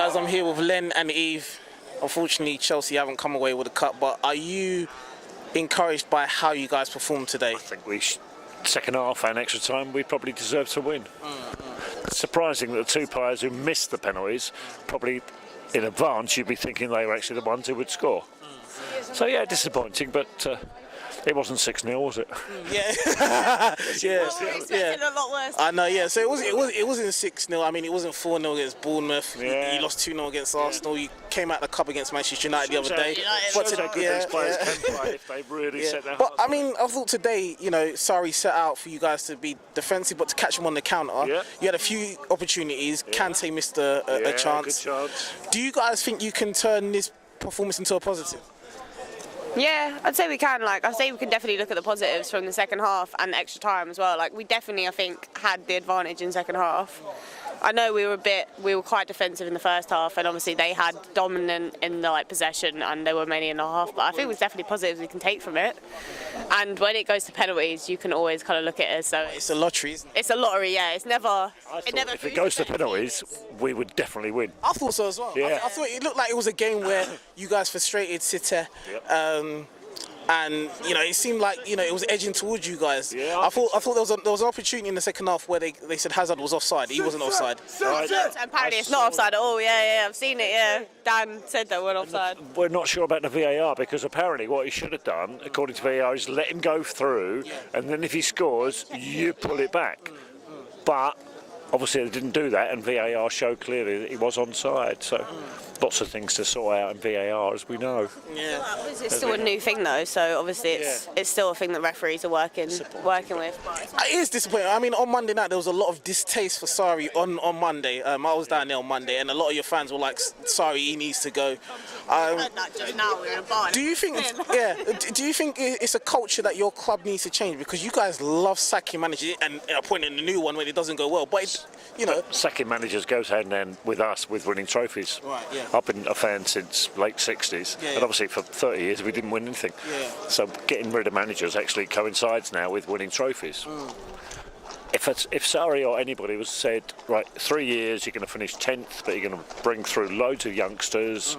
Guys, I'm here with Len and Eve. Unfortunately, Chelsea haven't come away with a cup, but are you encouraged by how you guys performed today? I think second half and extra time, we probably deserved to win. It's surprising that the two players who missed the penalties, probably in advance, you'd be thinking they were actually the ones who would score. So yeah, disappointing, but it wasn't 6-0, was it? Yeah, yeah. A lot worse. I know. Yeah, so it wasn't 6-0. I mean, it wasn't 4-0 against Bournemouth. Yeah. You lost 2-0 against Arsenal. You came out the cup against Manchester United the other day. Shows how good these players can play if they really set their hearts. But I mean, I thought today, you know, Sarri set out for you guys to be defensive, but to catch them on the counter. Yeah. You had a few opportunities. Kante missed a chance. Good chance. Do you guys think you can turn this performance into a positive? Yeah, I'd say we can. Like, I'd say we can definitely look at the positives from the second half and the extra time as well. Like, we definitely, I think, had the advantage in second half. I know we were quite defensive in the first half, and obviously they had dominant in the possession, and they were mainly in the half. But I think there's definitely positives we can take from it. And when it goes to penalties, you can always kind of look at it as it's a lottery, isn't it? It's a lottery, yeah. It's never. If it goes to penalties, we would definitely win. I thought so as well. Yeah. I thought it looked like it was a game where you guys frustrated City. And you know, it seemed like it was edging towards you guys. Yeah, I thought there was an opportunity in the second half where they said Hazard was offside. He wasn't offside. Right. Apparently it's not offside at all. Yeah, I've seen it. Yeah, Dan said that we're offside. We're not sure about the VAR because apparently what he should have done, according to VAR, is let him go through, and then if he scores, you pull it back. But obviously they didn't do that, and VAR showed clearly that he was onside. So lots of things to sort out in VAR, as we know. Yeah. It's still a new thing though, so obviously it's still a thing that referees are working with. It is disappointing. I mean, on Monday night there was a lot of distaste for Sarri on Monday. I was down there on Monday, and a lot of your fans were like, "Sarri, he needs to go." Do you think? Do you think it's a culture that your club needs to change? Because you guys love sacking managers and appointing a new one when it doesn't go well, but sacking managers goes hand in hand with us with winning trophies. Right. Yeah. I've been a fan since late 60s, and obviously for 30 years we didn't win anything. Yeah. So getting rid of managers actually coincides now with winning trophies. If Sarri or anybody was said, right, 3 years you're going to finish 10th, but you're going to bring through loads of youngsters,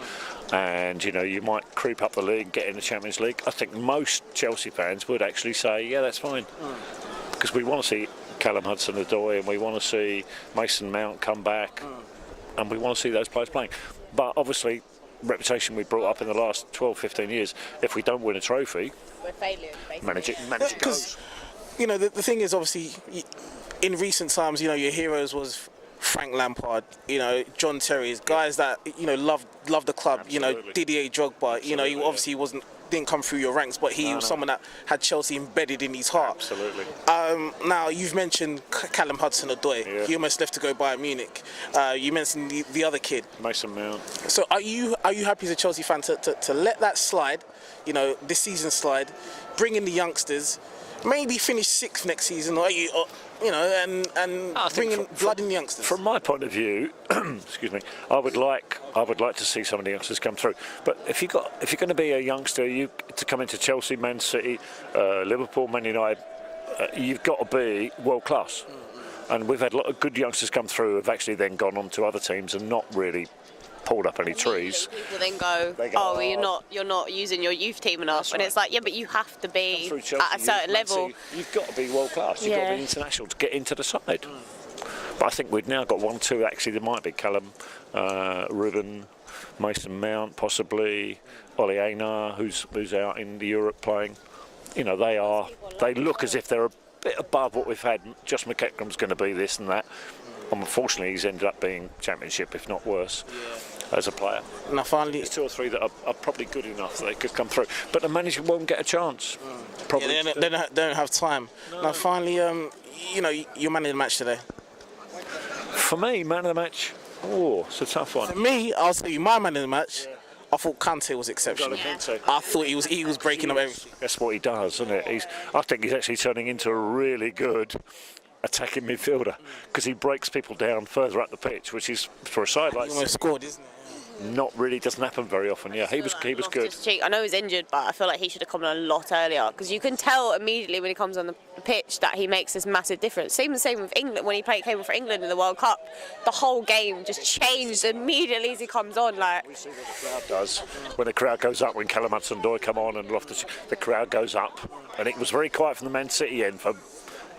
and you might creep up the league, get in the Champions League, I think most Chelsea fans would actually say, yeah, that's fine, because we want to see Callum Hudson-Odoi, and we want to see Mason Mount come back, and we want to see those players playing. But obviously, reputation we brought up in the last 12-15 years, if we don't win a trophy, we're failures, basically. manage it goes. The thing is, obviously, in recent times, your heroes was Frank Lampard, John Terry's guys that loved the club. Absolutely. Didier Drogba. He obviously didn't come through your ranks, but he was someone that had Chelsea embedded in his heart. Absolutely. Now you've mentioned Callum Hudson-Odoi. Yeah. He almost left to go Bayern Munich. You mentioned the other kid, Mason Mount. So are you happy as a Chelsea fan to let that slide? This season slide, bring in the youngsters, maybe finish 6th next season, and bring in blood in the youngsters. From my point of view, excuse me, I would like to see some of the youngsters come through. But if you're going to be a youngster, to come into Chelsea, Man City, Liverpool, Man United, you've got to be world class. And we've had a lot of good youngsters come through who have actually then gone on to other teams and not really pulled up any trees. People then go, well, you're not using your youth team enough, and it's like, yeah, but you have to be at a certain level. You've got to be world class. You've got to be international to get into the side. But I think we've now got 1-2. Actually, there might be Callum, Ruben, Mason Mount, possibly Ollie Einar, who's out in Europe playing. They look as if they're a bit above what we've had. Josh McEachran's going to be this and that. Unfortunately, he's ended up being Championship, if not worse, as a player. Now, finally, there's 2 or 3 that are probably good enough that they could come through, but the manager won't get a chance. Probably they don't have time. No. Now, finally, you're man of the match today. For me, man of the match, it's a tough one. For me, I'll tell you, my man of the match. I thought Kante was exceptional. I thought he was breaking up everything. That's what he does, isn't it? I think he's actually turning into a really good attacking midfielder because he breaks people down further up the pitch, which is for a side like. He almost scored, isn't it? doesn't happen very often. Yeah, he was good. Loftus-Cheek, I know he's injured, but I feel like he should have come on a lot earlier because you can tell immediately when he comes on the pitch that he makes this massive difference. Same with England when he came on for England in the World Cup. The whole game just changed immediately as he comes on. Like we see what the crowd does when the crowd goes up. When Callum Hudson-Odoi come on and the crowd goes up, and it was very quiet from the Man City end for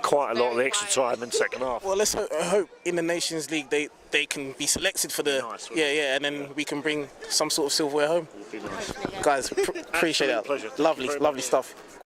quite a lot of the extra time in the second half. Well, let's hope in the Nations League they can be selected for the and then we can bring some sort of silverware home. Nice. Guys, appreciate that. Pleasure. Lovely stuff.